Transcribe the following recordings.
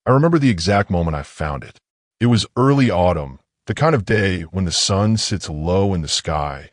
I remember the exact moment I found it. It was early autumn, the kind of day when the sun sits low in the sky,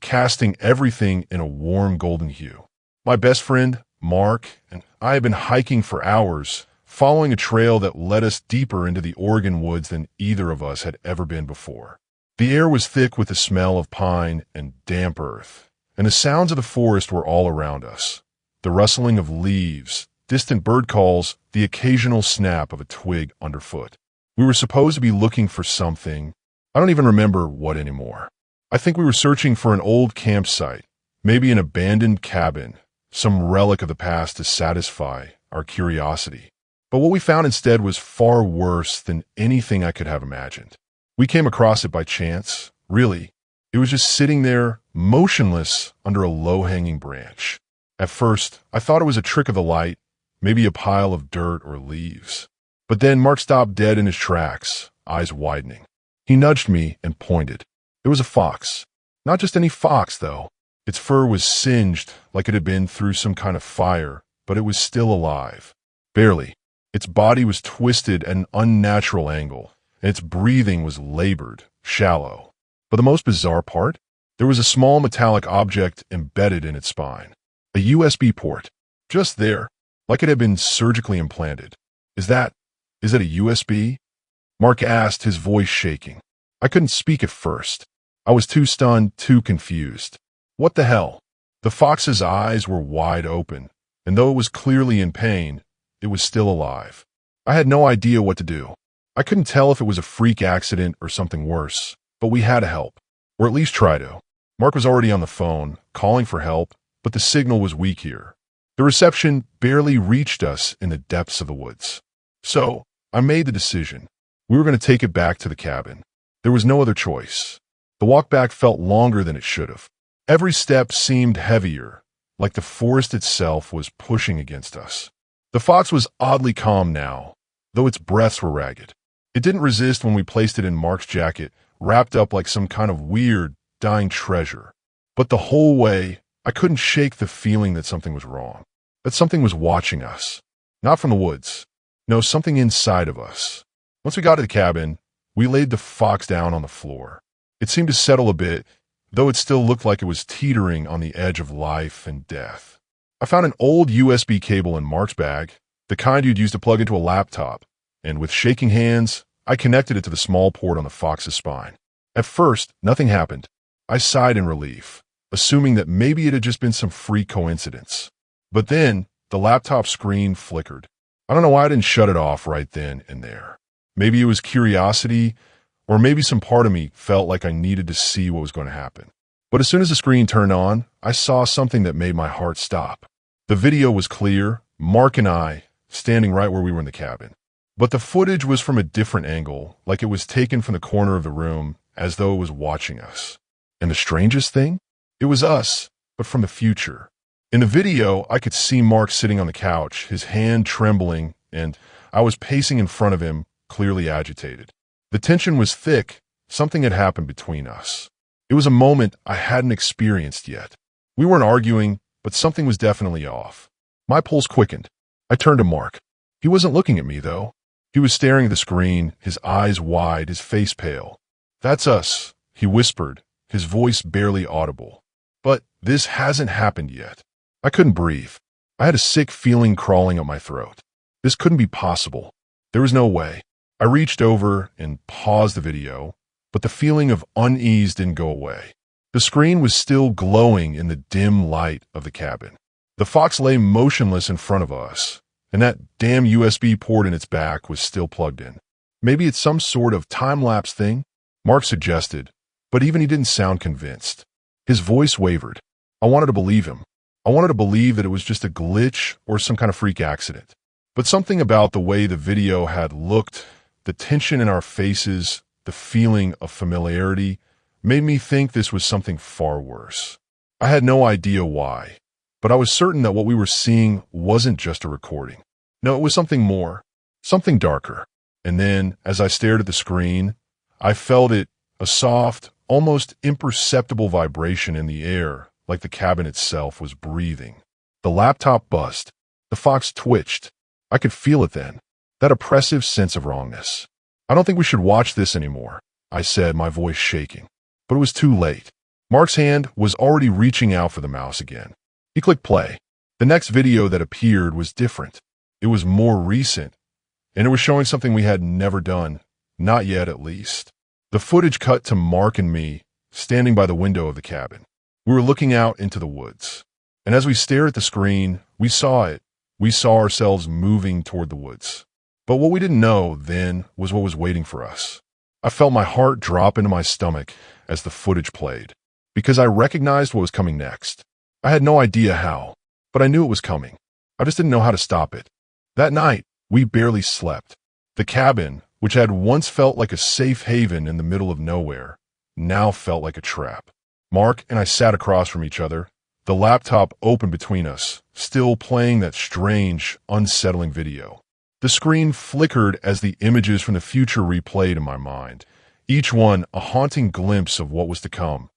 casting everything in a warm golden hue. My best friend, Mark, and I had been hiking for hours, following a trail that led us deeper into the Oregon woods than either of us had ever been before. The air was thick with the smell of pine and damp earth, and the sounds of the forest were all around us. The rustling of leaves, distant bird calls, the occasional snap of a twig underfoot. We were supposed to be looking for something. I don't even remember what anymore. I think we were searching for an old campsite, maybe an abandoned cabin, some relic of the past to satisfy our curiosity. But what we found instead was far worse than anything I could have imagined. We came across it by chance, really. It was just sitting there, motionless under a low-hanging branch. At first, I thought it was a trick of the light, maybe a pile of dirt or leaves. But then Mark stopped dead in his tracks, eyes widening. He nudged me and pointed. It was a fox. Not just any fox, though. Its fur was singed like it had been through some kind of fire, but it was still alive. Barely. Its body was twisted at an unnatural angle, and its breathing was labored, shallow. But the most bizarre part? There was a small metallic object embedded in its spine. A USB port. Just there, like it had been surgically implanted. Is it a USB? Mark asked, his voice shaking. I couldn't speak at first. I was too stunned, too confused. What the hell? The fox's eyes were wide open, and though it was clearly in pain, it was still alive. I had no idea what to do. I couldn't tell if it was a freak accident or something worse, but we had to help, or at least try to. Mark was already on the phone, calling for help, but the signal was weak here. The reception barely reached us in the depths of the woods. So, I made the decision. We were going to take it back to the cabin. There was no other choice. The walk back felt longer than it should have. Every step seemed heavier, like the forest itself was pushing against us. The fox was oddly calm now, though its breaths were ragged. It didn't resist when we placed it in Mark's jacket, wrapped up like some kind of weird, dying treasure. But the whole way, I couldn't shake the feeling that something was wrong, that something was watching us. Not from the woods. No, something inside of us. Once we got to the cabin, we laid the fox down on the floor. It seemed to settle a bit, though it still looked like it was teetering on the edge of life and death. I found an old USB cable in Mark's bag, the kind you'd use to plug into a laptop, and with shaking hands, I connected it to the small port on the fox's spine. At first, nothing happened. I sighed in relief, assuming that maybe it had just been some freak coincidence. But then, the laptop screen flickered. I don't know why I didn't shut it off right then and there. Maybe it was curiosity, or maybe some part of me felt like I needed to see what was going to happen. But as soon as the screen turned on, I saw something that made my heart stop. The video was clear, Mark and I, standing right where we were in the cabin. But the footage was from a different angle, like it was taken from the corner of the room, as though it was watching us. And the strangest thing? It was us, but from the future. In the video, I could see Mark sitting on the couch, his hand trembling, and I was pacing in front of him, clearly agitated. The tension was thick. Something had happened between us. It was a moment I hadn't experienced yet. We weren't arguing, but something was definitely off. My pulse quickened. I turned to Mark. He wasn't looking at me, though. He was staring at the screen, his eyes wide, his face pale. "That's us," he whispered, his voice barely audible. "But this hasn't happened yet." I couldn't breathe. I had a sick feeling crawling up my throat. This couldn't be possible. There was no way. I reached over and paused the video, but the feeling of unease didn't go away. The screen was still glowing in the dim light of the cabin. The fox lay motionless in front of us, and that damn USB port in its back was still plugged in. Maybe it's some sort of time-lapse thing, Mark suggested, but even he didn't sound convinced. His voice wavered. I wanted to believe him. I wanted to believe that it was just a glitch or some kind of freak accident. But something about the way the video had looked, the tension in our faces, the feeling of familiarity, made me think this was something far worse. I had no idea why, but I was certain that what we were seeing wasn't just a recording. No, it was something more, something darker. And then, as I stared at the screen, I felt it, a soft, almost imperceptible vibration in the air, like the cabin itself was breathing. The laptop buzzed. The fox twitched. I could feel it then. that oppressive sense of wrongness. "I don't think we should watch this anymore," I said, my voice shaking. But it was too late. Mark's hand was already reaching out for the mouse again. He clicked play. The next video that appeared was different. It was more recent, and it was showing something we had never done, not yet at least. The footage cut to Mark and me standing by the window of the cabin. We were looking out into the woods, and as we stared at the screen, we saw it. We saw ourselves moving toward the woods. But what we didn't know then was what was waiting for us. I felt my heart drop into my stomach as the footage played, because I recognized what was coming next. I had no idea how, but I knew it was coming. I just didn't know how to stop it. That night, we barely slept. The cabin, which had once felt like a safe haven in the middle of nowhere, now felt like a trap. Mark and I sat across from each other, the laptop open between us, still playing that strange, unsettling video. The screen flickered as the images from the future replayed in my mind, each one a haunting glimpse of what was to come.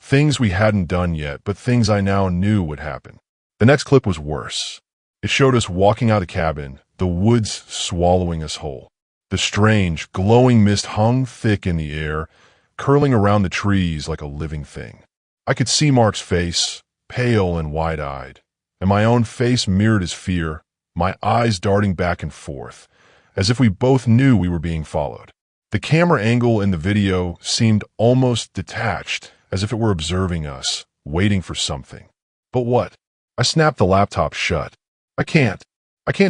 Things we hadn't done yet, but things I now knew would happen. The next clip was worse. It showed us walking out of the cabin, the woods swallowing us whole. The strange, glowing mist hung thick in the air, curling around the trees like a living thing. I could see Mark's face, pale and wide-eyed, and my own face mirrored his fear, my eyes darting back and forth, as if we both knew we were being followed. The camera angle in the video seemed almost detached, as if it were observing us, waiting for something. But what? I snapped the laptop shut. I can't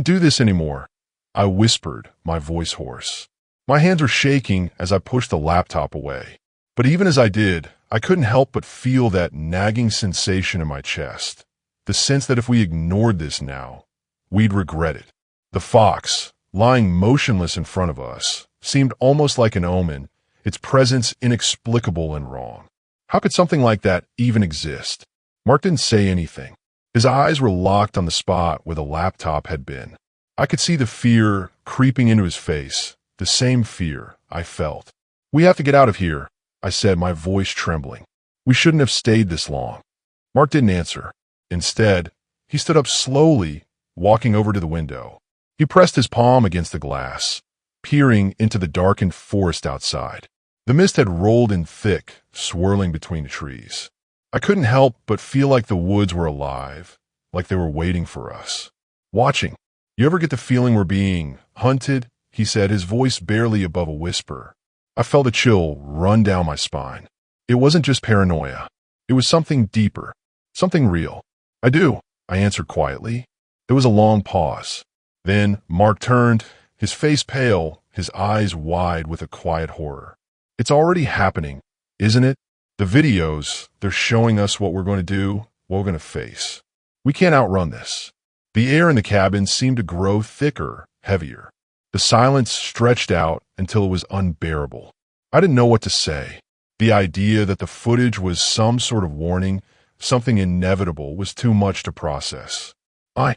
do this anymore," I whispered, my voice hoarse. My hands were shaking as I pushed the laptop away. But even as I did, I couldn't help but feel that nagging sensation in my chest, the sense that if we ignored this now, we'd regret it. The fox, lying motionless in front of us, seemed almost like an omen, its presence inexplicable and wrong. How could something like that even exist? Mark didn't say anything. His eyes were locked on the spot where the laptop had been. I could see the fear creeping into his face, the same fear I felt. "We have to get out of here," I said, my voice trembling. "We shouldn't have stayed this long." Mark didn't answer. Instead, he stood up slowly, walking over to the window. He pressed his palm against the glass, peering into the darkened forest outside. The mist had rolled in thick, swirling between the trees. I couldn't help but feel like the woods were alive, like they were waiting for us, watching. "You ever get the feeling we're being hunted?" he said, his voice barely above a whisper. I felt a chill run down my spine. It wasn't just paranoia. It was something deeper, something real. "I do," I answered quietly. There was a long pause. Then Mark turned, his face pale, his eyes wide with a quiet horror. "It's already happening, isn't it? The videos, they're showing us what we're going to do, what we're going to face. We can't outrun this." The air in the cabin seemed to grow thicker, heavier. The silence stretched out until it was unbearable. I didn't know what to say. The idea that the footage was some sort of warning, something inevitable, was too much to process. I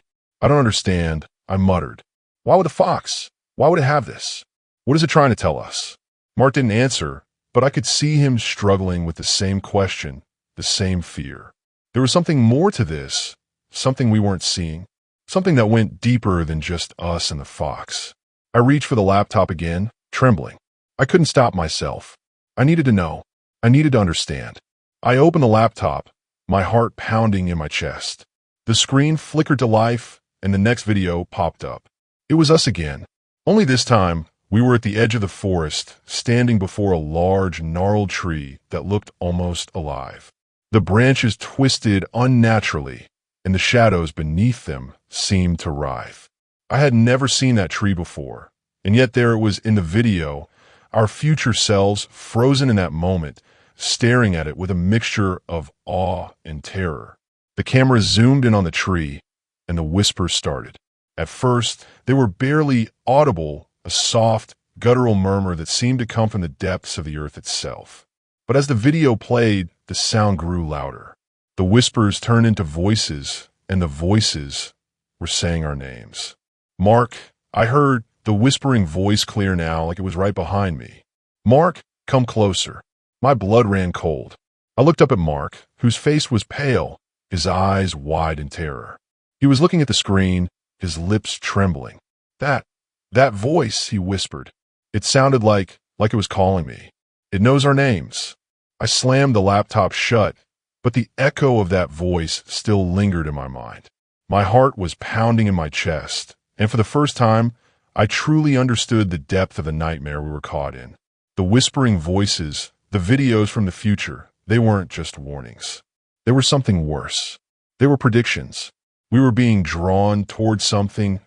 don't understand," I muttered. "Why would the fox? Why would it have this? What is it trying to tell us?" Mark didn't answer, but I could see him struggling with the same question, the same fear. There was something more to this, something we weren't seeing, something that went deeper than just us and the fox. I reached for the laptop again, trembling. I couldn't stop myself. I needed to know. I needed to understand. I opened the laptop, my heart pounding in my chest. The screen flickered to life, and the next video popped up. It was us again. Only this time, we were at the edge of the forest, standing before a large, gnarled tree that looked almost alive. The branches twisted unnaturally, and the shadows beneath them seemed to writhe. I had never seen that tree before, and yet there it was in the video, our future selves frozen in that moment, staring at it with a mixture of awe and terror. The camera zoomed in on the tree, and the whispers started. At first, they were barely audible, a soft, guttural murmur that seemed to come from the depths of the earth itself. But as the video played, the sound grew louder. The whispers turned into voices, and the voices were saying our names. "Mark," I heard the whispering voice clear now, like it was right behind me. "Mark, come closer." My blood ran cold. I looked up at Mark, whose face was pale, his eyes wide in terror. He was looking at the screen, his lips trembling. That That voice, he whispered. It sounded like it was calling me. It knows our names. I slammed the laptop shut, but the echo of that voice still lingered in my mind. My heart was pounding in my chest, and for the first time, I truly understood the depth of the nightmare we were caught in. The whispering voices, the videos from the future, they weren't just warnings. They were something worse. They were predictions. We were being drawn towards something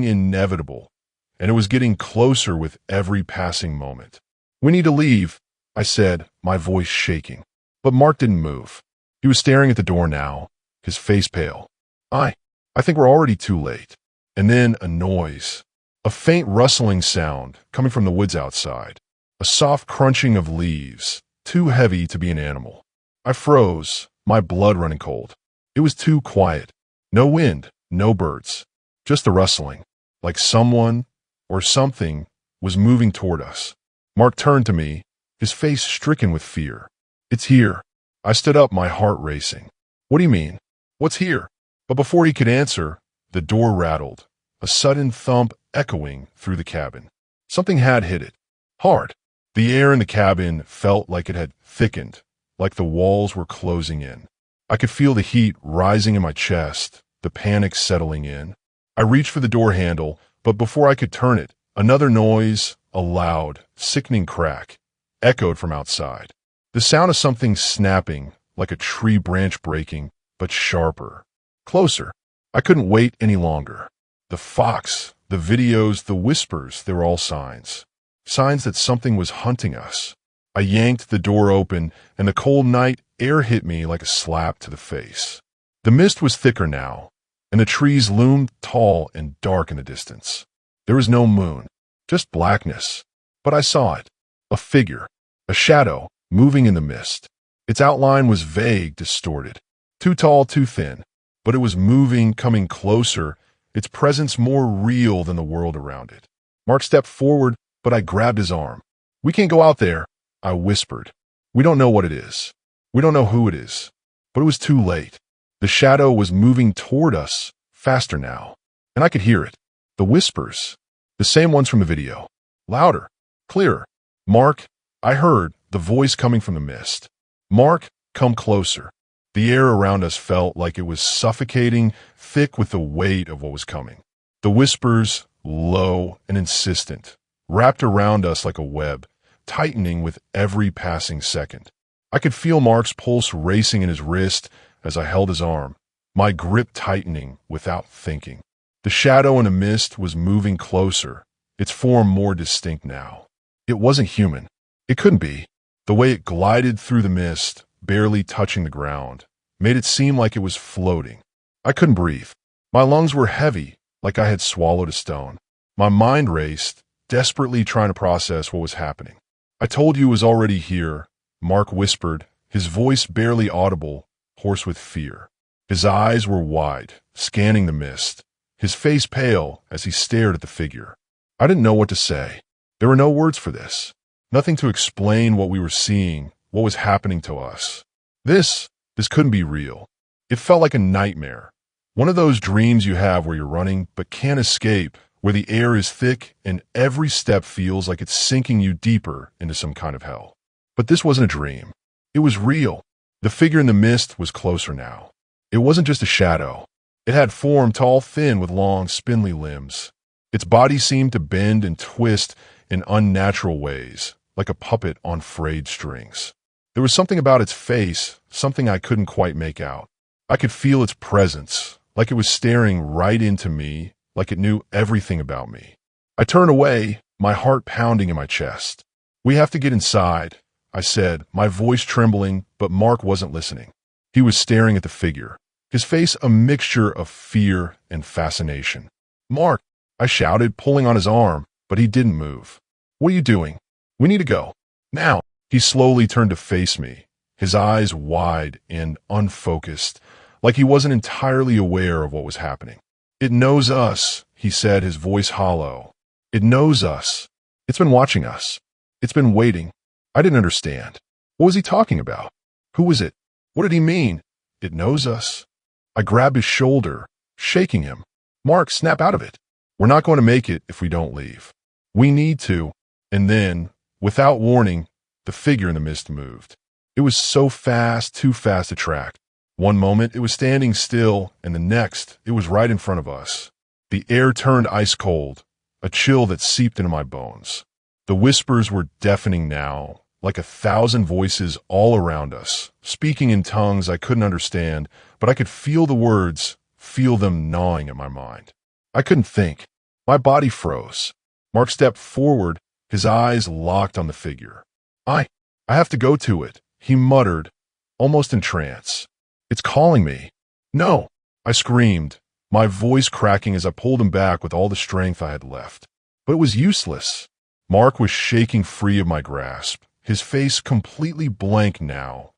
inevitable, and it was getting closer with every passing moment. "We need to leave," I said, my voice shaking. But Mark didn't move. He was staring at the door now, his face pale. I think we're already too late." And then a noise. A faint rustling sound coming from the woods outside. A soft crunching of leaves, too heavy to be an animal. I froze, my blood running cold. It was too quiet. No wind, no birds. Just the rustling, like someone or something was moving toward us. Mark turned to me, his face stricken with fear. "It's here." I stood up, my heart racing. "What do you mean? What's here?" But before he could answer, the door rattled, a sudden thump echoing through the cabin. Something had hit it. Hard. The air in the cabin felt like it had thickened, like the walls were closing in. I could feel the heat rising in my chest, the panic settling in. I reached for the door handle, but before I could turn it, another noise, a loud, sickening crack, echoed from outside. The sound of something snapping, like a tree branch breaking, but sharper. Closer. I couldn't wait any longer. The fox, the videos, the whispers, they were all signs. Signs that something was hunting us. I yanked the door open, and the cold night air hit me like a slap to the face. The mist was thicker now, and the trees loomed tall and dark in the distance. There was no moon, just blackness. But I saw it. A figure, a shadow, moving in the mist. Its outline was vague, distorted. Too tall, too thin. But it was moving, coming closer, its presence more real than the world around it. Mark stepped forward, but I grabbed his arm. "We can't go out there," I whispered. "We don't know what it is. We don't know who it is." But it was too late. The shadow was moving toward us, faster now. And I could hear it. The whispers. The same ones from the video. Louder. Clearer. "Mark," I heard, the voice coming from the mist. "Mark, come closer." The air around us felt like it was suffocating, thick with the weight of what was coming. The whispers, low and insistent, wrapped around us like a web, tightening with every passing second. I could feel Mark's pulse racing in his wrist as I held his arm, my grip tightening without thinking. The shadow in the mist was moving closer, its form more distinct now. It wasn't human. It couldn't be. The way it glided through the mist, barely touching the ground, made it seem like it was floating. I couldn't breathe. My lungs were heavy, like I had swallowed a stone. My mind raced, desperately trying to process what was happening. "I told you it was already here," Mark whispered, his voice barely audible, hoarse with fear. His eyes were wide, scanning the mist, his face pale as he stared at the figure. I didn't know what to say. There were no words for this. Nothing to explain what we were seeing, what was happening to us. This couldn't be real. It felt like a nightmare. One of those dreams you have where you're running but can't escape, where the air is thick and every step feels like it's sinking you deeper into some kind of hell. But this wasn't a dream. It was real. The figure in the mist was closer now. It wasn't just a shadow. It had form, tall, thin, with long, spindly limbs. Its body seemed to bend and twist in unnatural ways, like a puppet on frayed strings. There was something about its face, something I couldn't quite make out. I could feel its presence, like it was staring right into me, like it knew everything about me. I turned away, my heart pounding in my chest. "We have to get inside," I said, my voice trembling, but Mark wasn't listening. He was staring at the figure, his face a mixture of fear and fascination. "Mark," I shouted, pulling on his arm, but he didn't move. "What are you doing? We need to go. Now." He slowly turned to face me, his eyes wide and unfocused, like he wasn't entirely aware of what was happening. "It knows us," he said, his voice hollow. "It knows us. It's been watching us. It's been waiting." I didn't understand. What was he talking about? Who was it? What did he mean? "It knows us." I grabbed his shoulder, shaking him. "Mark, snap out of it." We're not going to make it if we don't leave. We need to. And then, without warning, the figure in the mist moved. It was so fast, too fast to track. One moment it was standing still, and the next it was right in front of us. The air turned ice cold, a chill that seeped into my bones. The whispers were deafening now, like 1,000 voices all around us, speaking in tongues I couldn't understand, but I could feel the words, feel them gnawing at my mind. I couldn't think. My body froze. Mark stepped forward, his eyes locked on the figure. I have to go to it, he muttered, almost in trance. It's calling me. No, I screamed, my voice cracking as I pulled him back with all the strength I had left. But it was useless. Mark was shaking free of my grasp, his face completely blank now,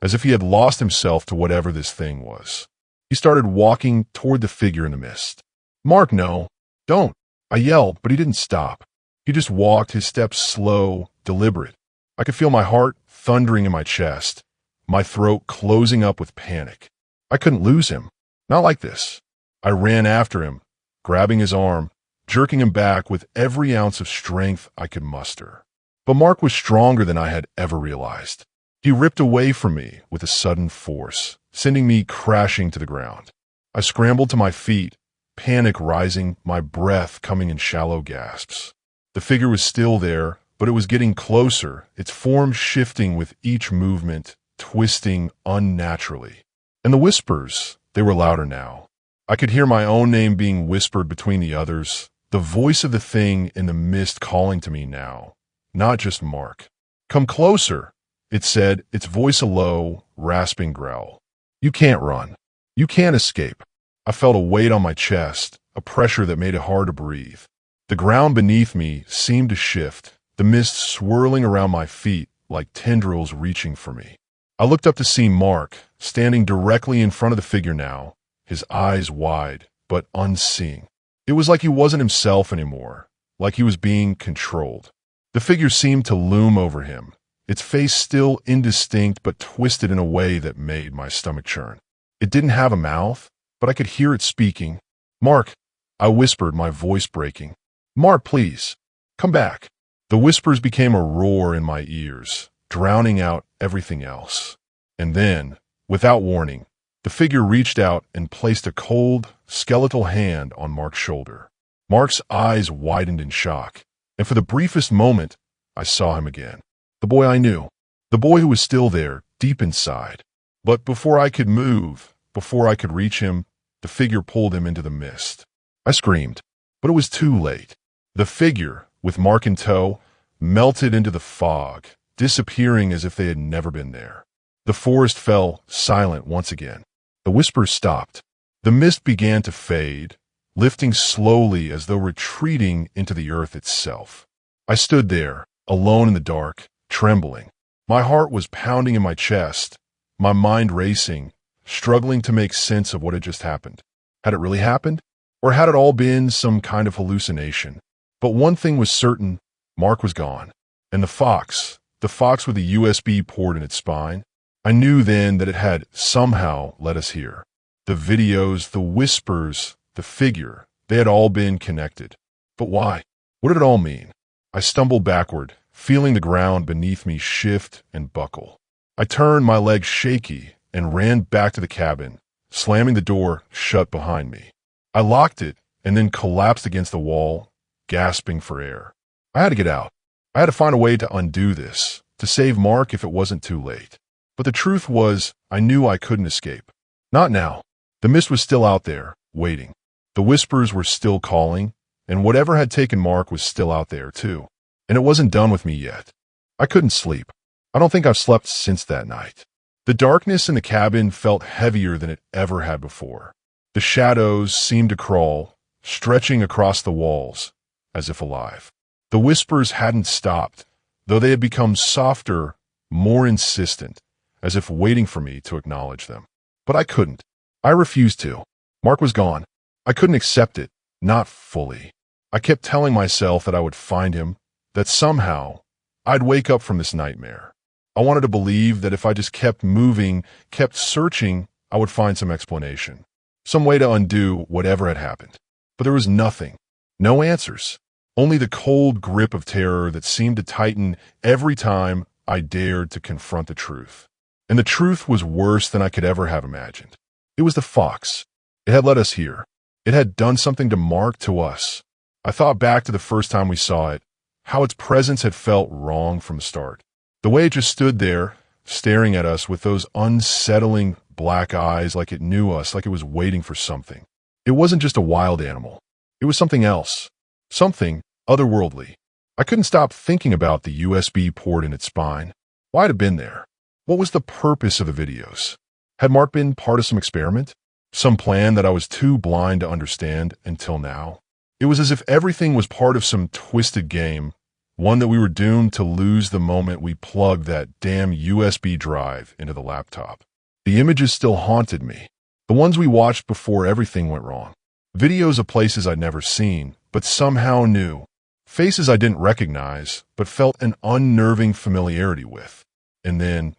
as if he had lost himself to whatever this thing was. He started walking toward the figure in the mist. Mark, no, don't. I yelled, but he didn't stop. He just walked, his steps slow, deliberate. I could feel my heart thundering in my chest, my throat closing up with panic. I couldn't lose him. Not like this. I ran after him, grabbing his arm, jerking him back with every ounce of strength I could muster. But Mark was stronger than I had ever realized. He ripped away from me with a sudden force, sending me crashing to the ground. I scrambled to my feet, panic rising, my breath coming in shallow gasps. The figure was still there, but it was getting closer, its form shifting with each movement, twisting unnaturally. And the whispers, they were louder now. I could hear my own name being whispered between the others, the voice of the thing in the mist calling to me now, not just Mark. Come closer, it said, its voice a low, rasping growl. You can't run. You can't escape. I felt a weight on my chest, a pressure that made it hard to breathe. The ground beneath me seemed to shift, the mist swirling around my feet like tendrils reaching for me. I looked up to see Mark, standing directly in front of the figure now, his eyes wide, but unseeing. It was like he wasn't himself anymore, like he was being controlled. The figure seemed to loom over him, its face still indistinct but twisted in a way that made my stomach churn. It didn't have a mouth, but I could hear it speaking. Mark, I whispered, my voice breaking. Mark, please, come back. The whispers became a roar in my ears, drowning out everything else. And then, without warning, the figure reached out and placed a cold, skeletal hand on Mark's shoulder. Mark's eyes widened in shock, and for the briefest moment, I saw him again. The boy I knew, the boy who was still there, deep inside. But before I could move, before I could reach him, the figure pulled him into the mist. I screamed, but it was too late. The figure, with Mark in tow, melted into the fog, disappearing as if they had never been there. The forest fell silent once again. The whispers stopped. The mist began to fade, lifting slowly as though retreating into the earth itself. I stood there, alone in the dark, trembling. My heart was pounding in my chest, my mind racing, struggling to make sense of what had just happened. Had it really happened? Or had it all been some kind of hallucination? But one thing was certain, Mark was gone. And the fox with a USB port in its spine, I knew then that it had somehow led us here. The videos, the whispers, the figure, they had all been connected. But why? What did it all mean? I stumbled backward, feeling the ground beneath me shift and buckle. I turned, my legs shaky, and ran back to the cabin, slamming the door shut behind me. I locked it and then collapsed against the wall, gasping for air. I had to get out. I had to find a way to undo this, to save Mark if it wasn't too late. But the truth was, I knew I couldn't escape. Not now. The mist was still out there, waiting. The whispers were still calling, and whatever had taken Mark was still out there, too. And it wasn't done with me yet. I couldn't sleep. I don't think I've slept since that night. The darkness in the cabin felt heavier than it ever had before. The shadows seemed to crawl, stretching across the walls, as if alive. The whispers hadn't stopped, though they had become softer, more insistent, as if waiting for me to acknowledge them. But I couldn't. I refused to. Mark was gone. I couldn't accept it, not fully. I kept telling myself that I would find him, that somehow I'd wake up from this nightmare. I wanted to believe that if I just kept moving, kept searching, I would find some explanation, some way to undo whatever had happened. But there was nothing. No answers. Only the cold grip of terror that seemed to tighten every time I dared to confront the truth. And the truth was worse than I could ever have imagined. It was the fox. It had led us here. It had done something to Mark, to us. I thought back to the first time we saw it, how its presence had felt wrong from the start. The way it just stood there, staring at us with those unsettling black eyes, like it knew us, like it was waiting for something. It wasn't just a wild animal. It was something else. Something otherworldly. I couldn't stop thinking about the USB port in its spine. Why had it been there? What was the purpose of the videos? Had Mark been part of some experiment? Some plan that I was too blind to understand until now? It was as if everything was part of some twisted game, one that we were doomed to lose the moment we plugged that damn USB drive into the laptop. The images still haunted me. The ones we watched before everything went wrong. Videos of places I'd never seen, but somehow knew. Faces I didn't recognize, but felt an unnerving familiarity with. And then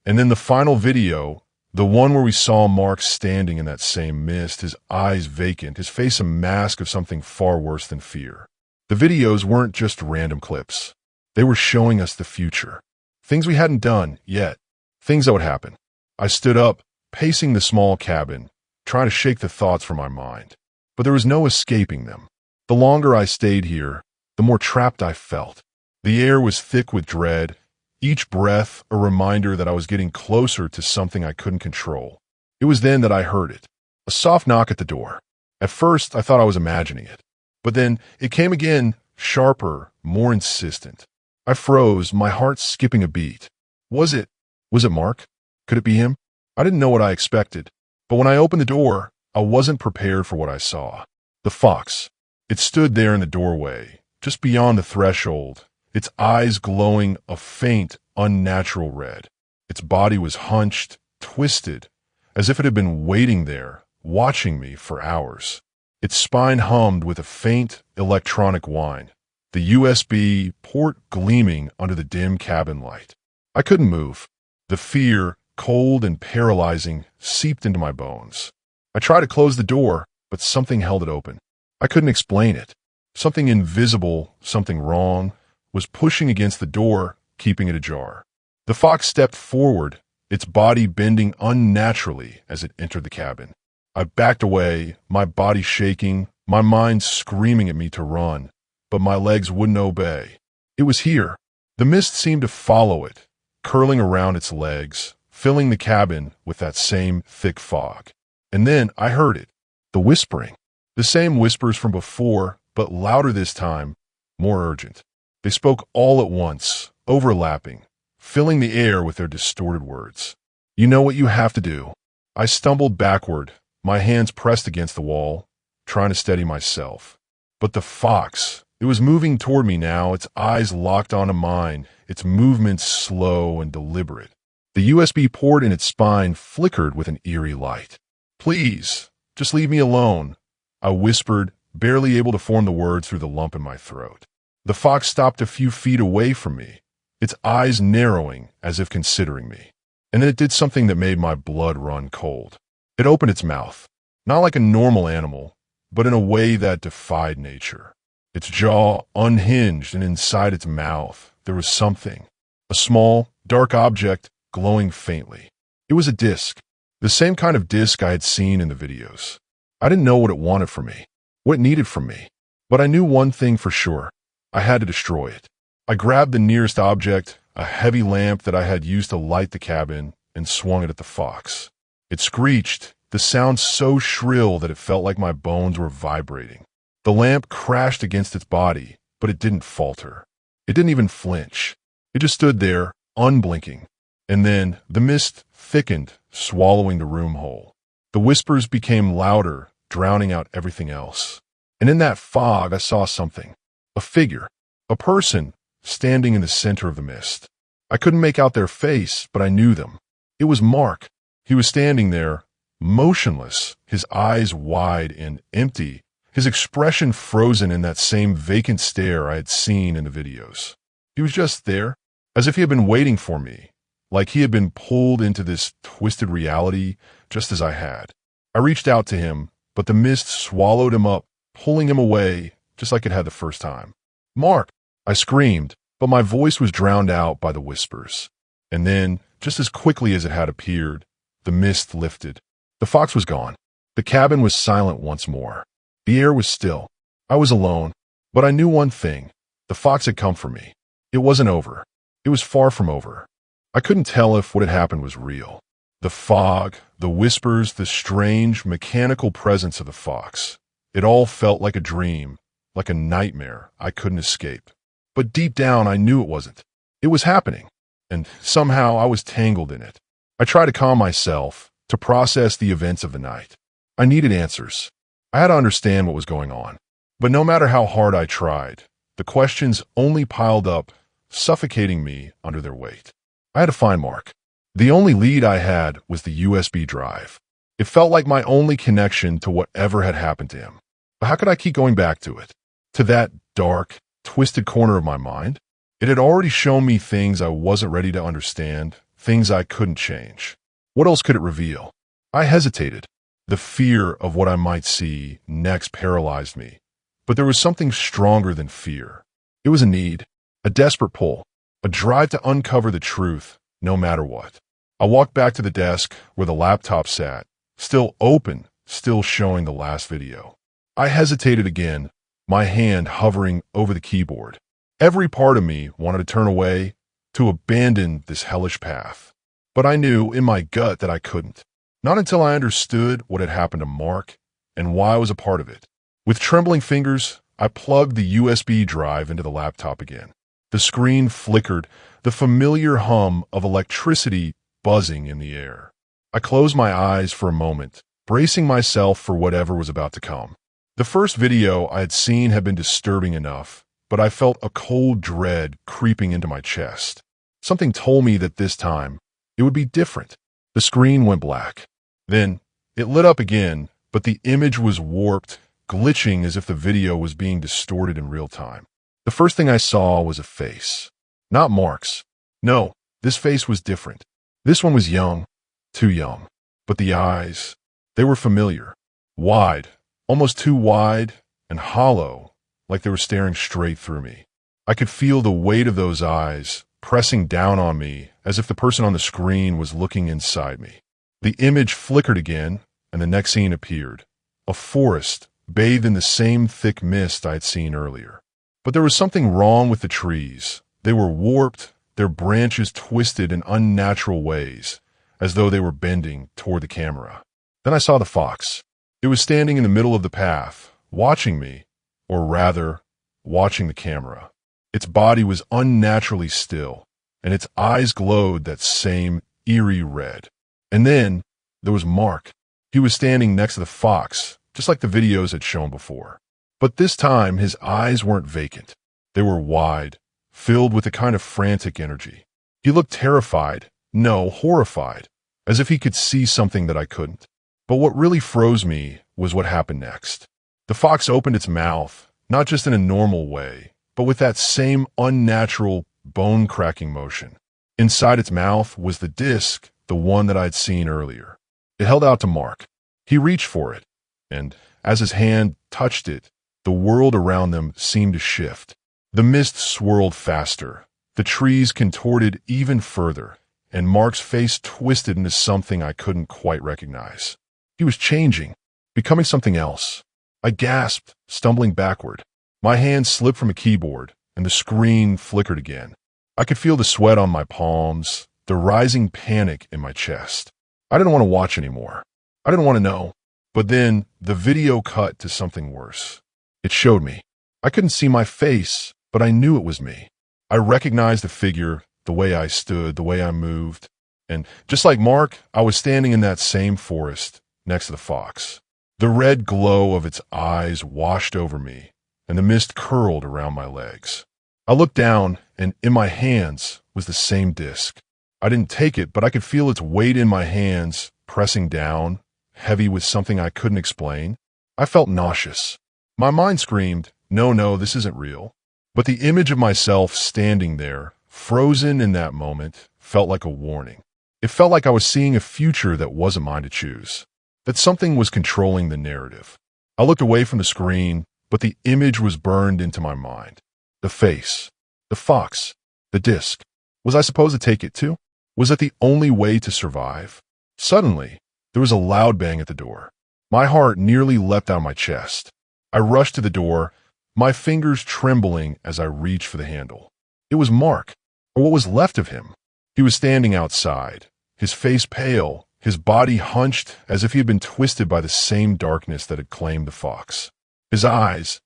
the final video, the one where we saw Mark standing in that same mist, his eyes vacant, his face a mask of something far worse than fear. The videos weren't just random clips. They were showing us the future. Things we hadn't done yet. Things that would happen. I stood up, pacing the small cabin, trying to shake the thoughts from my mind. But there was no escaping them. The longer I stayed here, the more trapped I felt. The air was thick with dread, each breath a reminder that I was getting closer to something I couldn't control. It was then that I heard it. A soft knock at the door. At first, I thought I was imagining it. But then it came again, sharper, more insistent. I froze, my heart skipping a beat. Was it Mark? Could it be him? I didn't know what I expected. But when I opened the door, I wasn't prepared for what I saw. The fox. It stood there in the doorway, just beyond the threshold, its eyes glowing a faint, unnatural red. Its body was hunched, twisted, as if it had been waiting there, watching me for hours. Its spine hummed with a faint, electronic whine, the USB port gleaming under the dim cabin light. I couldn't move. The fear, cold and paralyzing, seeped into my bones. I tried to close the door, but something held it open. I couldn't explain it. Something invisible, something wrong, was pushing against the door, keeping it ajar. The fox stepped forward, its body bending unnaturally as it entered the cabin. I backed away, my body shaking, my mind screaming at me to run, but my legs wouldn't obey. It was here. The mist seemed to follow it, curling around its legs, filling the cabin with that same thick fog. And then I heard it, the whispering. The same whispers from before, but louder this time, more urgent. They spoke all at once, overlapping, filling the air with their distorted words. You know what you have to do. I stumbled backward, my hands pressed against the wall, trying to steady myself. But the fox, it was moving toward me now, its eyes locked onto mine, its movements slow and deliberate. The USB port in its spine flickered with an eerie light. Please, just leave me alone, I whispered, barely able to form the words through the lump in my throat. The fox stopped a few feet away from me, its eyes narrowing as if considering me. And then it did something that made my blood run cold. It opened its mouth, not like a normal animal, but in a way that defied nature. Its jaw unhinged, and inside its mouth there was something, a small, dark object glowing faintly. It was a disc, the same kind of disc I had seen in the videos. I didn't know what it wanted from me, what it needed from me, but I knew one thing for sure. I had to destroy it. I grabbed the nearest object, a heavy lamp that I had used to light the cabin, and swung it at the fox. It screeched, the sound so shrill that it felt like my bones were vibrating. The lamp crashed against its body, but it didn't falter. It didn't even flinch. It just stood there, unblinking. And then the mist thickened, swallowing the room whole. The whispers became louder, drowning out everything else. And in that fog, I saw something. A figure. A person, standing in the center of the mist. I couldn't make out their face, but I knew them. It was Mark. He was standing there, motionless, his eyes wide and empty, his expression frozen in that same vacant stare I had seen in the videos. He was just there, as if he had been waiting for me, like he had been pulled into this twisted reality just as I had. I reached out to him, but the mist swallowed him up, pulling him away, just like it had the first time. "Mark!" I screamed, but my voice was drowned out by the whispers. And then, just as quickly as it had appeared, the mist lifted. The fox was gone. The cabin was silent once more. The air was still. I was alone, but I knew one thing. The fox had come for me. It wasn't over. It was far from over. I couldn't tell if what had happened was real. The fog, the whispers, the strange, mechanical presence of the fox. It all felt like a dream, like a nightmare I couldn't escape. But deep down, I knew it wasn't. It was happening, and somehow I was tangled in it. I tried to calm myself, to process the events of the night. I needed answers. I had to understand what was going on. But no matter how hard I tried, the questions only piled up, suffocating me under their weight. I had to find Mark. The only lead I had was the USB drive. It felt like my only connection to whatever had happened to him. But how could I keep going back to it? To that dark, twisted corner of my mind? It had already shown me things I wasn't ready to understand, things I couldn't change. What else could it reveal? I hesitated. The fear of what I might see next paralyzed me. But there was something stronger than fear. It was a need, a desperate pull, a drive to uncover the truth, no matter what. I walked back to the desk where the laptop sat, still open, still showing the last video. I hesitated again, my hand hovering over the keyboard. Every part of me wanted to turn away, to abandon this hellish path. But I knew in my gut that I couldn't. Not until I understood what had happened to Mark and why I was a part of it. With trembling fingers, I plugged the USB drive into the laptop again. The screen flickered, the familiar hum of electricity buzzing in the air. I closed my eyes for a moment, bracing myself for whatever was about to come. The first video I had seen had been disturbing enough, but I felt a cold dread creeping into my chest. Something told me that this time, it would be different. The screen went black. Then, it lit up again, but the image was warped, glitching as if the video was being distorted in real time. The first thing I saw was a face. Not Mark's. No, this face was different. This one was young, too young. But the eyes, they were familiar. Wide, almost too wide, and hollow, like they were staring straight through me. I could feel the weight of those eyes pressing down on me as if the person on the screen was looking inside me. The image flickered again, and the next scene appeared. A forest, bathed in the same thick mist I had seen earlier. But there was something wrong with the trees. They were warped, their branches twisted in unnatural ways, as though they were bending toward the camera. Then I saw the fox. It was standing in the middle of the path, watching me, or rather, watching the camera. Its body was unnaturally still, and its eyes glowed that same eerie red. And then, there was Mark. He was standing next to the fox, just like the videos had shown before. But this time, his eyes weren't vacant. They were wide, filled with a kind of frantic energy. He looked terrified, no, horrified, as if he could see something that I couldn't. But what really froze me was what happened next. The fox opened its mouth, not just in a normal way, but with that same unnatural, bone-cracking motion. Inside its mouth was the disc, the one that I'd seen earlier. It held out to Mark. He reached for it, and as his hand touched it, the world around them seemed to shift. The mist swirled faster, the trees contorted even further, and Mark's face twisted into something I couldn't quite recognize. He was changing, becoming something else. I gasped, stumbling backward. My hand slipped from a keyboard, and the screen flickered again. I could feel the sweat on my palms, the rising panic in my chest. I didn't want to watch anymore. I didn't want to know. But then, the video cut to something worse. It showed me. I couldn't see my face, but I knew it was me. I recognized the figure, the way I stood, the way I moved. And just like Mark, I was standing in that same forest, next to the fox. The red glow of its eyes washed over me, and the mist curled around my legs. I looked down, and in my hands was the same disc. I didn't take it, but I could feel its weight in my hands, pressing down, heavy with something I couldn't explain. I felt nauseous. My mind screamed, no, this isn't real. But the image of myself standing there, frozen in that moment, felt like a warning. It felt like I was seeing a future that wasn't mine to choose, that something was controlling the narrative. I looked away from the screen, but the image was burned into my mind. The face, the fox, the disc. Was I supposed to take it too? Was it the only way to survive? Suddenly, there was a loud bang at the door. My heart nearly leapt out of my chest. I rushed to the door, my fingers trembling as I reached for the handle. It was Mark, or what was left of him. He was standing outside, his face pale, his body hunched as if he had been twisted by the same darkness that had claimed the fox. His eyes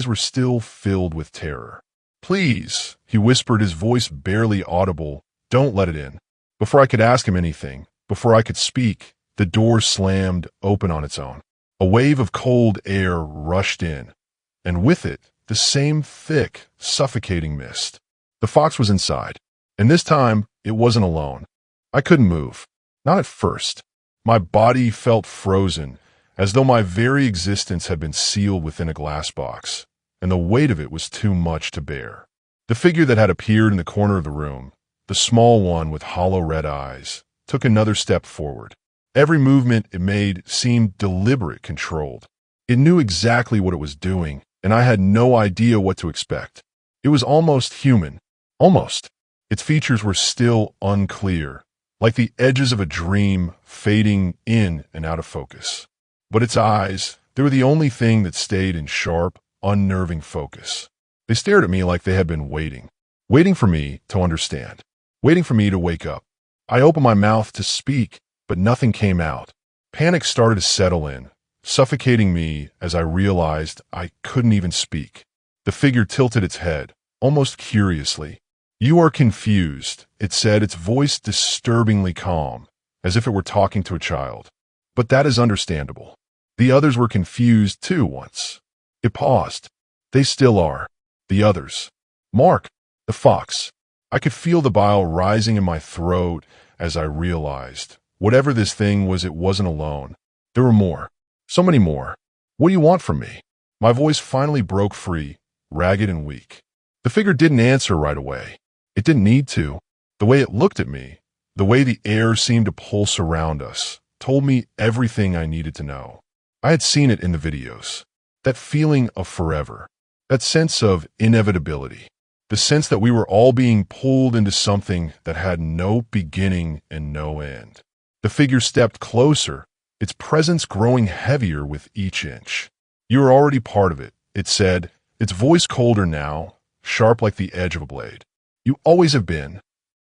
were still filled with terror. "Please," he whispered, his voice barely audible, "don't let it in." Before I could ask him anything, before I could speak, the door slammed open on its own. A wave of cold air rushed in, and with it, the same thick, suffocating mist. The fox was inside, and this time, it wasn't alone. I couldn't move. Not at first. My body felt frozen, as though my very existence had been sealed within a glass box, and the weight of it was too much to bear. The figure that had appeared in the corner of the room, the small one with hollow red eyes, took another step forward. Every movement it made seemed deliberate, controlled. It knew exactly what it was doing, and I had no idea what to expect. It was almost human. Almost. Its features were still unclear, like the edges of a dream fading in and out of focus. But its eyes, they were the only thing that stayed in sharp, unnerving focus. They stared at me like they had been waiting for me to understand, waiting for me to wake up. I opened my mouth to speak, but nothing came out. Panic started to settle in, suffocating me as I realized I couldn't even speak. The figure tilted its head, almost curiously. "You are confused," it said, its voice disturbingly calm, as if it were talking to a child. "But that is understandable. The others were confused too once." It paused. "They still are. The others. Mark, the fox." I could feel the bile rising in my throat as I realized, whatever this thing was, it wasn't alone. There were more. So many more. "What do you want from me?" My voice finally broke free, ragged and weak. The figure didn't answer right away. It didn't need to. The way it looked at me, the way the air seemed to pulse around us, told me everything I needed to know. I had seen it in the videos. That feeling of forever. That sense of inevitability. The sense that we were all being pulled into something that had no beginning and no end. The figure stepped closer, its presence growing heavier with each inch. "You are already part of it," it said, its voice colder now, sharp like the edge of a blade. "You always have been."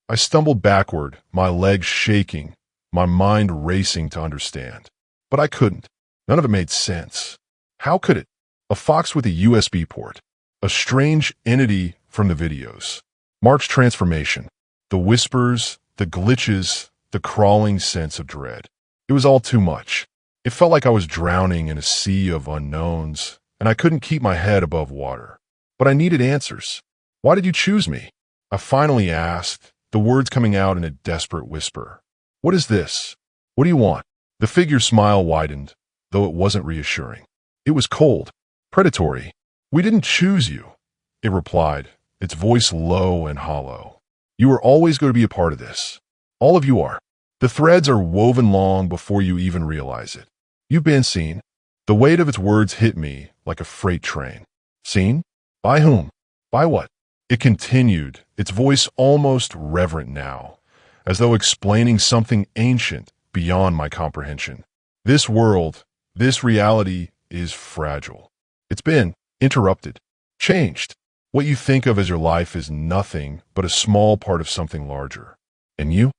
I stumbled backward, my legs shaking, my mind racing to understand. But I couldn't. None of it made sense. How could it? A fox with a USB port. A strange entity from the videos. Mark's transformation. The whispers, the glitches, the crawling sense of dread. It was all too much. It felt like I was drowning in a sea of unknowns, and I couldn't keep my head above water. But I needed answers. "Why did you choose me?" I finally asked, the words coming out in a desperate whisper. "What is this? What do you want?" The figure's smile widened, though it wasn't reassuring. It was cold, predatory. "We didn't choose you," it replied, its voice low and hollow. "You are always going to be a part of this. All of you are. The threads are woven long before you even realize it. You've been seen." The weight of its words hit me like a freight train. Seen? By whom? By what? It continued, its voice almost reverent now, as though explaining something ancient beyond my comprehension. "This world, this reality is fragile. It's been interrupted, changed. What you think of as your life is nothing but a small part of something larger. And you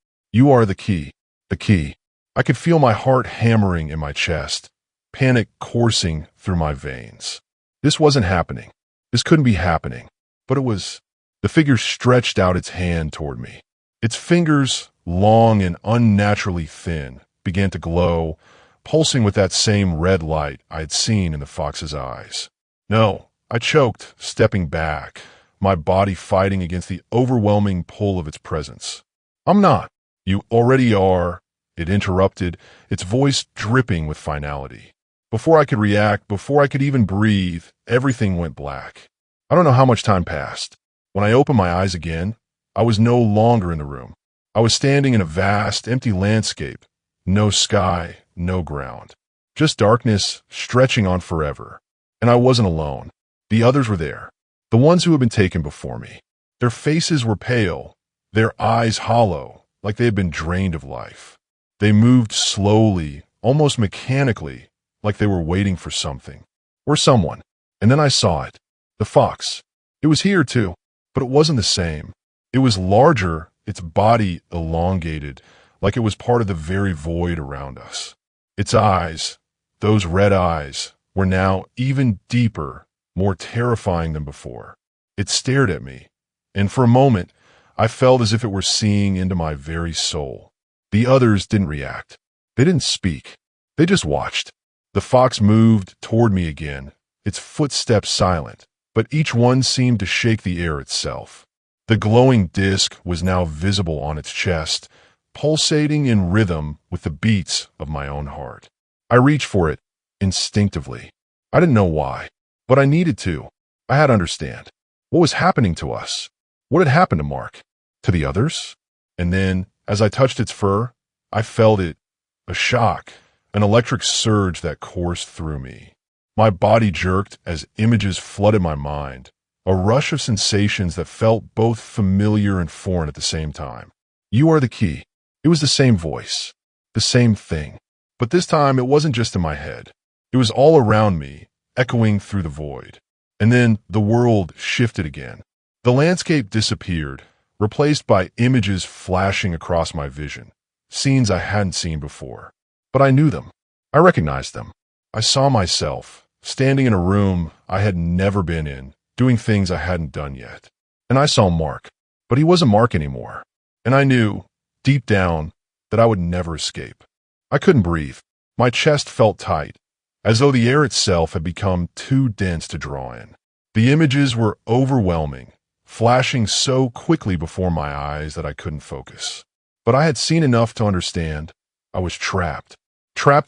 are the key, the key." I could feel my heart hammering in my chest, panic coursing through my veins. This wasn't happening. This couldn't be happening. But it was. The figure stretched out its hand toward me. Its fingers, long and unnaturally thin, began to glow, pulsing with that same red light I had seen in the fox's eyes. "No," I choked, stepping back, my body fighting against the overwhelming pull of its presence. "I'm not." "You already are," it interrupted, its voice dripping with finality. Before I could react, before I could even breathe, everything went black. I don't know how much time passed. When I opened my eyes again, I was no longer in the room. I was standing in a vast, empty landscape. No sky, no ground. Just darkness stretching on forever. And I wasn't alone. The others were there. The ones who had been taken before me. Their faces were pale, their eyes hollow, like they had been drained of life. They moved slowly, almost mechanically, like they were waiting for something. Or someone. And then I saw it. The fox. It was here too, but it wasn't the same. It was larger, its body elongated, like it was part of the very void around us. Its eyes, those red eyes, were now even deeper, more terrifying than before. It stared at me, and for a moment, I felt as if it were seeing into my very soul. The others didn't react. They didn't speak. They just watched. The fox moved toward me again, its footsteps silent, but each one seemed to shake the air itself. The glowing disc was now visible on its chest, pulsating in rhythm with the beats of my own heart. I reached for it, instinctively. I didn't know why, but I needed to. I had to understand. What was happening to us? What had happened to Mark? To the others? And then, as I touched its fur, I felt it, a shock, an electric surge that coursed through me. My body jerked as images flooded my mind, a rush of sensations that felt both familiar and foreign at the same time. You are the key. It was the same voice, the same thing. But this time it wasn't just in my head. It was all around me, echoing through the void. And then the world shifted again. The landscape disappeared, replaced by images flashing across my vision, scenes I hadn't seen before. But I knew them. I recognized them. I saw myself, standing in a room I had never been in, doing things I hadn't done yet. And I saw Mark, but he wasn't Mark anymore. And I knew, deep down, that I would never escape. I couldn't breathe. My chest felt tight, as though the air itself had become too dense to draw in. The images were overwhelming, flashing so quickly before my eyes that I couldn't focus. But I had seen enough to understand. I was trapped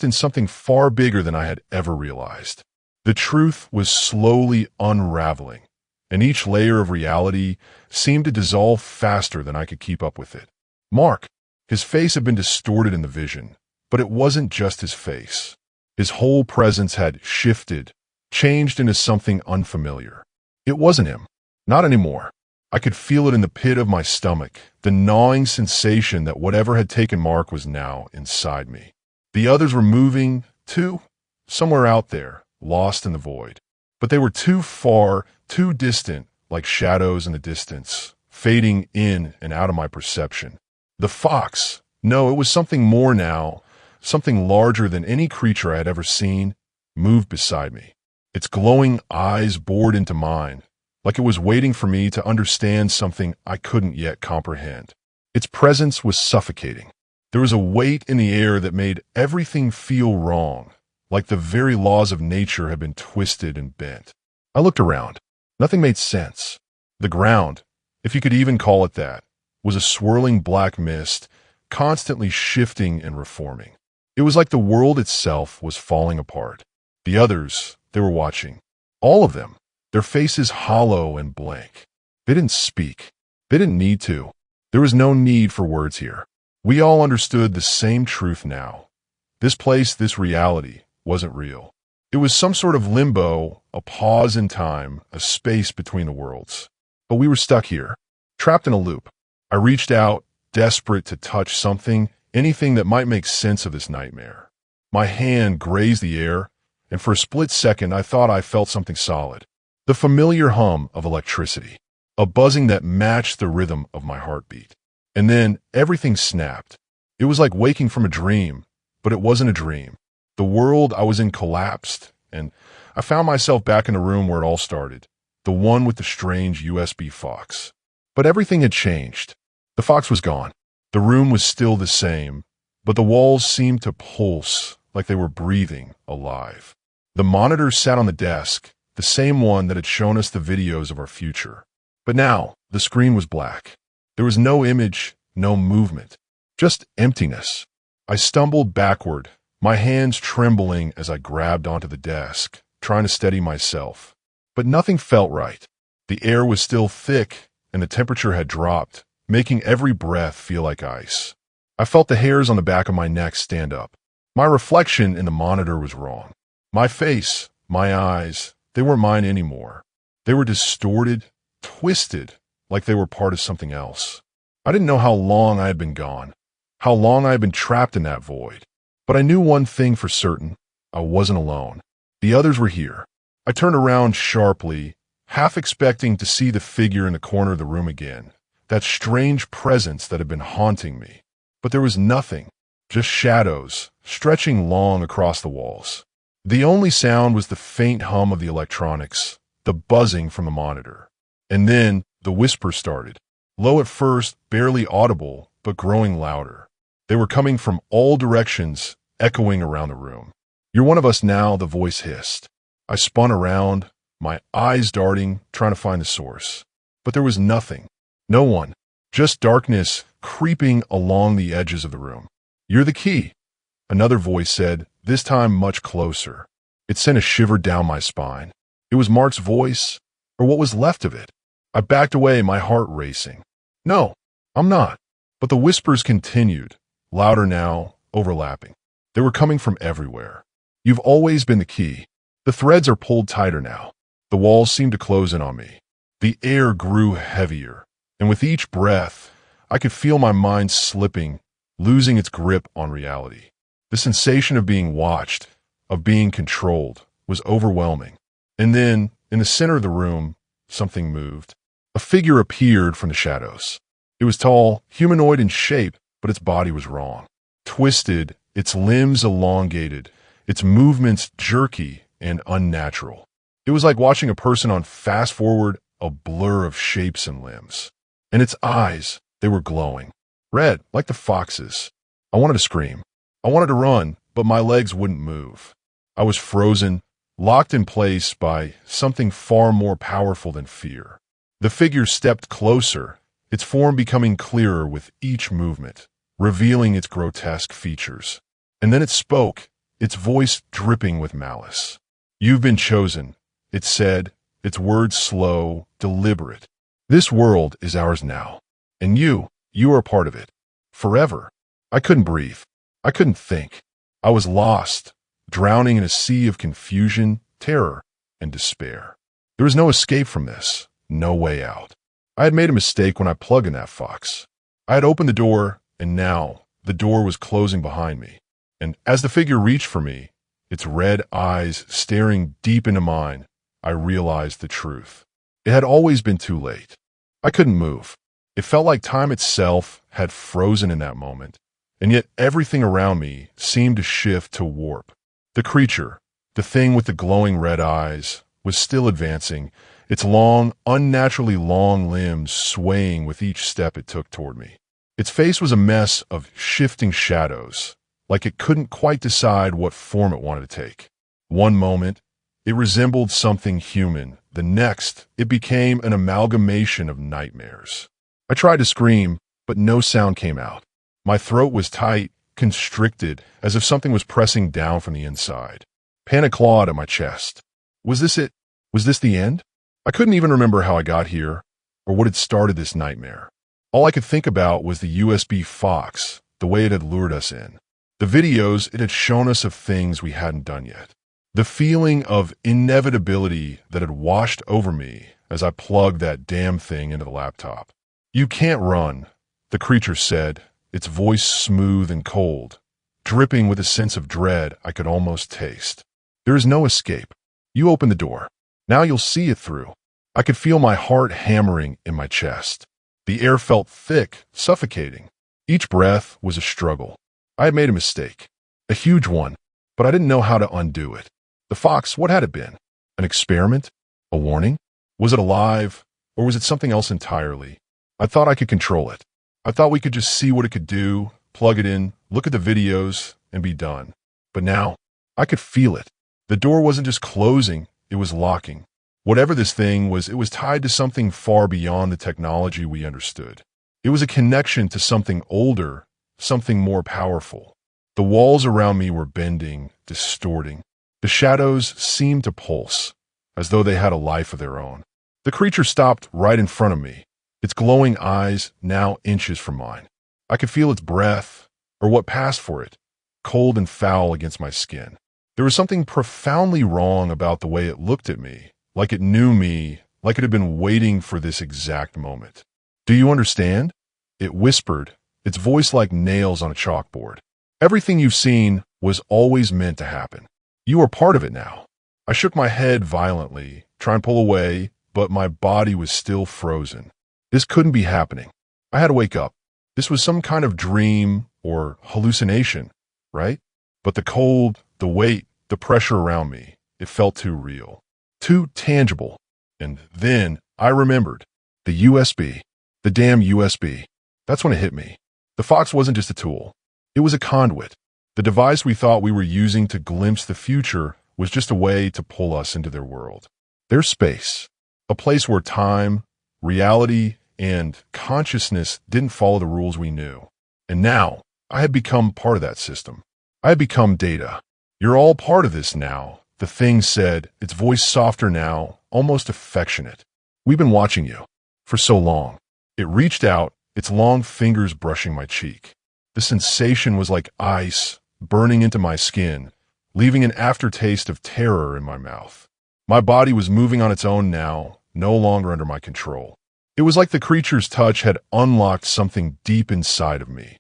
in something far bigger than I had ever realized. The truth was slowly unraveling, and each layer of reality seemed to dissolve faster than I could keep up with it. Mark, his face had been distorted in the vision, but it wasn't just his face. His whole presence had shifted, changed into something unfamiliar. It wasn't him. Not anymore. I could feel it in the pit of my stomach, the gnawing sensation that whatever had taken Mark was now inside me. The others were moving, too, somewhere out there, lost in the void. But they were too far, too distant, like shadows in the distance, fading in and out of my perception. The fox, no, it was something more now, something larger than any creature I had ever seen, moved beside me. Its glowing eyes bored into mine, like it was waiting for me to understand something I couldn't yet comprehend. Its presence was suffocating. There was a weight in the air that made everything feel wrong, like the very laws of nature had been twisted and bent. I looked around. Nothing made sense. The ground, if you could even call it that, was a swirling black mist, constantly shifting and reforming. It was like the world itself was falling apart. The others, they were watching. All of them, their faces hollow and blank. They didn't speak. They didn't need to. There was no need for words here. We all understood the same truth now. This place, this reality, wasn't real. It was some sort of limbo, a pause in time, a space between the worlds. But we were stuck here, trapped in a loop. I reached out, desperate to touch something, anything that might make sense of this nightmare. My hand grazed the air, and for a split second I thought I felt something solid. The familiar hum of electricity, a buzzing that matched the rhythm of my heartbeat. And then everything snapped. It was like waking from a dream, but it wasn't a dream. The world I was in collapsed, and I found myself back in the room where it all started, the one with the strange USB fox. But everything had changed. The fox was gone. The room was still the same, but the walls seemed to pulse like they were breathing alive. The monitor sat on the desk, the same one that had shown us the videos of our future. But now, the screen was black. There was no image, no movement, just emptiness. I stumbled backward, my hands trembling as I grabbed onto the desk, trying to steady myself. But nothing felt right. The air was still thick, and the temperature had dropped, making every breath feel like ice. I felt the hairs on the back of my neck stand up. My reflection in the monitor was wrong. My face, my eyes, They weren't mine anymore. They were distorted, twisted, like they were part of something else. I didn't know how long I had been gone, how long I had been trapped in that void. But I knew one thing for certain. I wasn't alone. The others were here. I turned around sharply, half expecting to see the figure in the corner of the room again, that strange presence that had been haunting me. But there was nothing, just shadows, stretching long across the walls. The only sound was the faint hum of the electronics, the buzzing from the monitor. And then the whisper started, low at first, barely audible, but growing louder. They were coming from all directions, echoing around the room. "You're one of us now," the voice hissed. I spun around, my eyes darting, trying to find the source. But there was nothing. No one. Just darkness creeping along the edges of the room. "You're the key," another voice said, this time much closer. It sent a shiver down my spine. It was Mark's voice, or what was left of it. I backed away, my heart racing. "No, I'm not." But the whispers continued, louder now, overlapping. They were coming from everywhere. "You've always been the key." The threads are pulled tighter now. The walls seemed to close in on me. The air grew heavier, and with each breath, I could feel my mind slipping, losing its grip on reality. The sensation of being watched, of being controlled, was overwhelming. And then, in the center of the room, something moved. A figure appeared from the shadows. It was tall, humanoid in shape, but its body was wrong. Twisted, its limbs elongated, its movements jerky and unnatural. It was like watching a person on fast forward, a blur of shapes and limbs. And its eyes, they were glowing. Red, like the fox's. I wanted to scream. I wanted to run, but my legs wouldn't move. I was frozen, locked in place by something far more powerful than fear. The figure stepped closer, its form becoming clearer with each movement, revealing its grotesque features. And then it spoke, its voice dripping with malice. "You've been chosen," it said, its words slow, deliberate. "This world is ours now, and you are a part of it. Forever." I couldn't breathe. I couldn't think. I was lost, drowning in a sea of confusion, terror, and despair. There was no escape from this, no way out. I had made a mistake when I plugged in that fox. I had opened the door, and now the door was closing behind me. And as the figure reached for me, its red eyes staring deep into mine, I realized the truth. It had always been too late. I couldn't move. It felt like time itself had frozen in that moment, and yet everything around me seemed to shift to warp. The creature, the thing with the glowing red eyes, was still advancing, its long, unnaturally long limbs swaying with each step it took toward me. Its face was a mess of shifting shadows, like it couldn't quite decide what form it wanted to take. One moment, it resembled something human. The next, it became an amalgamation of nightmares. I tried to scream, but no sound came out. My throat was tight, constricted, as if something was pressing down from the inside. Panic clawed at my chest. Was this it? Was this the end? I couldn't even remember how I got here, or what had started this nightmare. All I could think about was the USB Fox, the way it had lured us in. The videos it had shown us of things we hadn't done yet. The feeling of inevitability that had washed over me as I plugged that damn thing into the laptop. "You can't run," the creature said, its voice smooth and cold, dripping with a sense of dread I could almost taste. "There is no escape. You open the door. Now you'll see it through." I could feel my heart hammering in my chest. The air felt thick, suffocating. Each breath was a struggle. I had made a mistake, a huge one, but I didn't know how to undo it. The fox, what had it been? An experiment? A warning? Was it alive, or was it something else entirely? I thought I could control it. I thought we could just see what it could do, plug it in, look at the videos, and be done. But now, I could feel it. The door wasn't just closing, it was locking. Whatever this thing was, it was tied to something far beyond the technology we understood. It was a connection to something older, something more powerful. The walls around me were bending, distorting. The shadows seemed to pulse, as though they had a life of their own. The creature stopped right in front of me, its glowing eyes now inches from mine. I could feel its breath, or what passed for it, cold and foul against my skin. There was something profoundly wrong about the way it looked at me, like it knew me, like it had been waiting for this exact moment. "Do you understand?" It whispered, its voice like nails on a chalkboard. "Everything you've seen was always meant to happen. You are part of it now." I shook my head violently, trying to pull away, but my body was still frozen. This couldn't be happening. I had to wake up. This was some kind of dream or hallucination, right? But the cold, the weight, the pressure around me, it felt too real, too tangible. And then I remembered. The USB. The damn USB. That's when it hit me. The Fox wasn't just a tool. It was a conduit. The device we thought we were using to glimpse the future was just a way to pull us into their world. Their space. A place where time, reality, and consciousness didn't follow the rules we knew. And now, I had become part of that system. I had become data. "You're all part of this now," the thing said, its voice softer now, almost affectionate. "We've been watching you. For so long." It reached out, its long fingers brushing my cheek. The sensation was like ice burning into my skin, leaving an aftertaste of terror in my mouth. My body was moving on its own now, no longer under my control. It was like the creature's touch had unlocked something deep inside of me,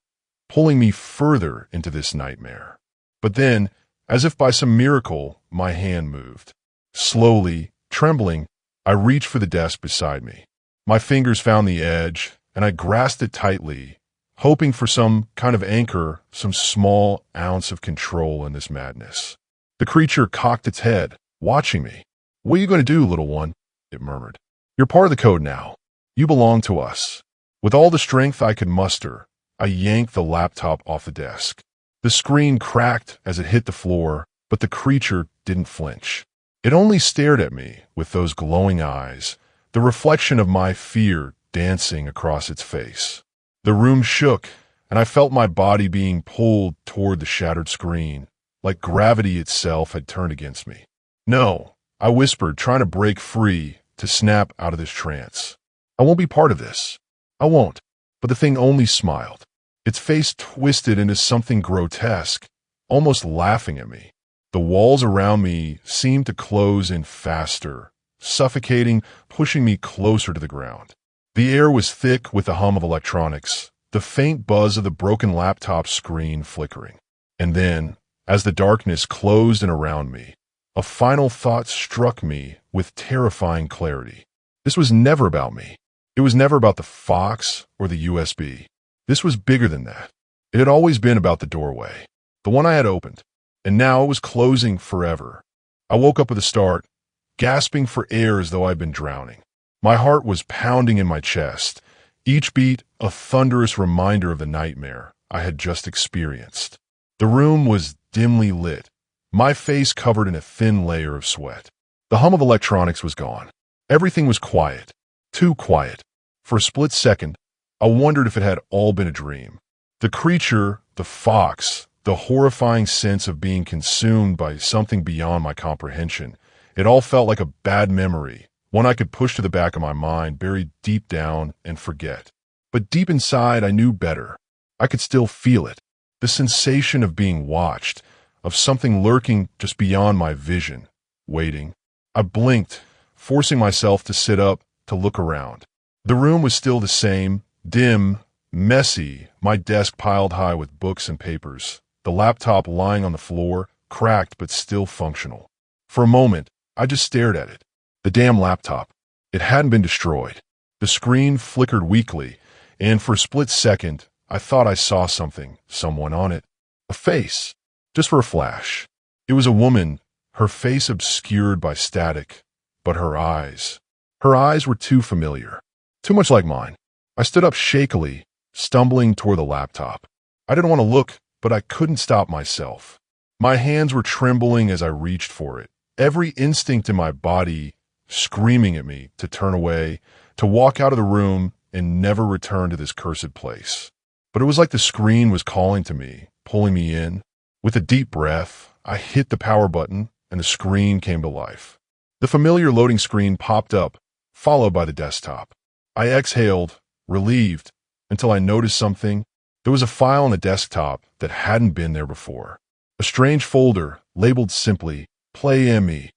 pulling me further into this nightmare. But then, as if by some miracle, my hand moved. Slowly, trembling, I reached for the desk beside me. My fingers found the edge, and I grasped it tightly, hoping for some kind of anchor, some small ounce of control in this madness. The creature cocked its head, watching me. "What are you going to do, little one?" it murmured. "You're part of the code now. You belong to us." With all the strength I could muster, I yanked the laptop off the desk. The screen cracked as it hit the floor, but the creature didn't flinch. It only stared at me with those glowing eyes, the reflection of my fear dancing across its face. The room shook, and I felt my body being pulled toward the shattered screen, like gravity itself had turned against me. "No," I whispered, trying to break free, to snap out of this trance. "I won't be part of this. I won't." But the thing only smiled. Its face twisted into something grotesque, almost laughing at me. The walls around me seemed to close in faster, suffocating, pushing me closer to the ground. The air was thick with the hum of electronics, the faint buzz of the broken laptop screen flickering. And then, as the darkness closed in around me, a final thought struck me with terrifying clarity. This was never about me. It was never about the Fox or the USB. This was bigger than that. It had always been about the doorway, the one I had opened, and now it was closing forever. I woke up with a start, gasping for air as though I'd been drowning. My heart was pounding in my chest, each beat a thunderous reminder of the nightmare I had just experienced. The room was dimly lit, my face covered in a thin layer of sweat. The hum of electronics was gone. Everything was quiet, too quiet. For a split second, I wondered if it had all been a dream. The creature, the Fox, the horrifying sense of being consumed by something beyond my comprehension, it all felt like a bad memory, one I could push to the back of my mind, buried deep down, and forget. But deep inside, I knew better. I could still feel it, the sensation of being watched, of something lurking just beyond my vision, waiting. I blinked, forcing myself to sit up, to look around. The room was still the same, dim, messy, my desk piled high with books and papers, the laptop lying on the floor, cracked but still functional. For a moment, I just stared at it. The damn laptop. It hadn't been destroyed. The screen flickered weakly, and for a split second, I thought I saw something, someone on it. A face. Just for a flash. It was a woman, her face obscured by static, but her eyes were too familiar. Too much like mine. I stood up shakily, stumbling toward the laptop. I didn't want to look, but I couldn't stop myself. My hands were trembling as I reached for it, every instinct in my body screaming at me to turn away, to walk out of the room and never return to this cursed place. But it was like the screen was calling to me, pulling me in. With a deep breath, I hit the power button and the screen came to life. The familiar loading screen popped up, followed by the desktop. I exhaled, relieved, until I noticed something. There was a file on the desktop that hadn't been there before. A A strange folder, labeled simply, Play ME.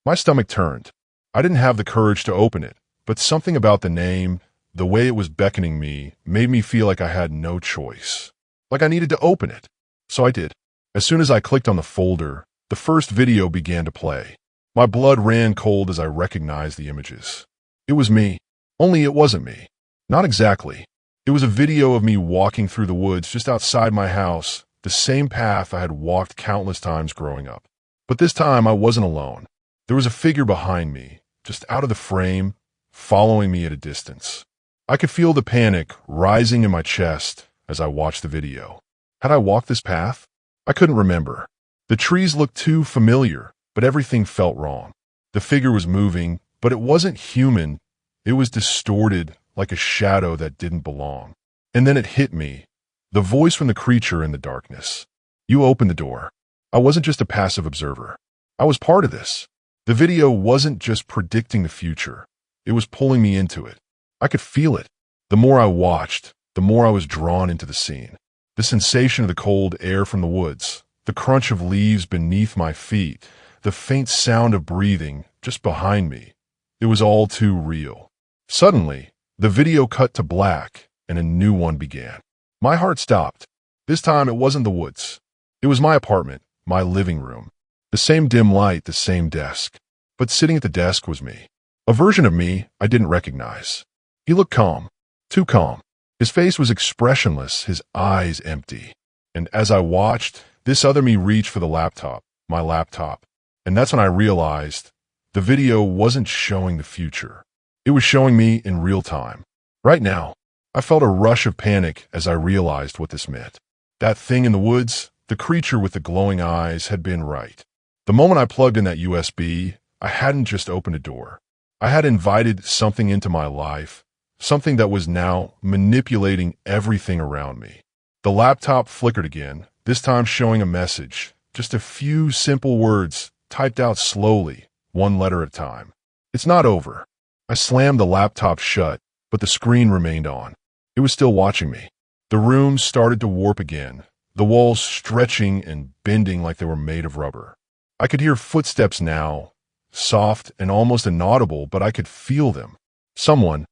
My stomach turned. I didn't have the courage to open it, but something about the name, the way it was beckoning me, made me feel like I had no choice. Like I needed to open it. So I did. As soon as I clicked on the folder, the first video began to play. My blood ran cold as I recognized the images. It was me. Only it wasn't me. Not exactly. It was a video of me walking through the woods just outside my house, the same path I had walked countless times growing up. But this time I wasn't alone. There was a figure behind me, just out of the frame, following me at a distance. I could feel the panic rising in my chest as I watched the video. Had I walked this path? I couldn't remember. The trees looked too familiar, but everything felt wrong. The figure was moving, but it wasn't human. It was distorted, like a shadow that didn't belong. And then it hit me, the voice from the creature in the darkness. You opened the door. I wasn't just a passive observer. I was part of this. The video wasn't just predicting the future. It was pulling me into it. I could feel it. The more I watched, the more I was drawn into the scene. The sensation of the cold air from the woods, the crunch of leaves beneath my feet, the faint sound of breathing just behind me. It was all too real. Suddenly, the video cut to black and a new one began. My heart stopped. This time it wasn't the woods. It was my apartment, my living room. The same dim light, the same desk. But sitting at the desk was me. A version of me I didn't recognize. He looked calm. Too calm. His face was expressionless, his eyes empty. And as I watched, this other me reached for the laptop, my laptop. And that's when I realized the video wasn't showing the future. It was showing me in real time. Right now, I felt a rush of panic as I realized what this meant. That thing in the woods, the creature with the glowing eyes, had been right. The moment I plugged in that USB, I hadn't just opened a door. I had invited something into my life, something that was now manipulating everything around me. The laptop flickered again, this time showing a message, just a few simple words typed out slowly, one letter at a time. It's not over. I slammed the laptop shut, but the screen remained on. It was still watching me. The room started to warp again, the walls stretching and bending like they were made of rubber. I could hear footsteps now, soft and almost inaudible, but I could feel them. Someone,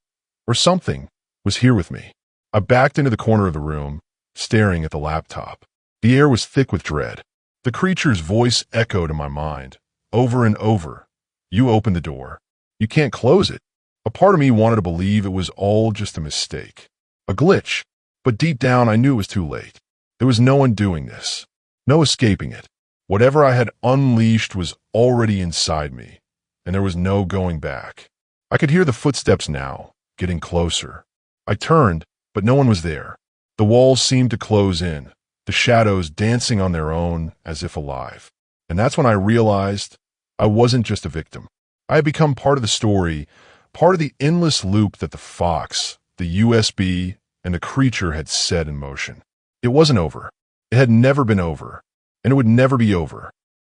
or something, was here with me. I backed into the corner of the room, staring at the laptop. The air was thick with dread. The creature's voice echoed in my mind, over and over. You opened the door. You can't close it. A part of me wanted to believe it was all just a mistake, a glitch, but deep down I knew it was too late. There was no undoing this, no escaping it. Whatever I had unleashed was already inside me, and there was no going back. I could hear the footsteps now, getting closer. I turned, but no one was there. The walls seemed to close in, the shadows dancing on their own as if alive. And that's when I realized I wasn't just a victim. I had become part of the story, part of the endless loop that the fox, the USB, and the creature had set in motion. It wasn't over. It had never been over, and it would never be over.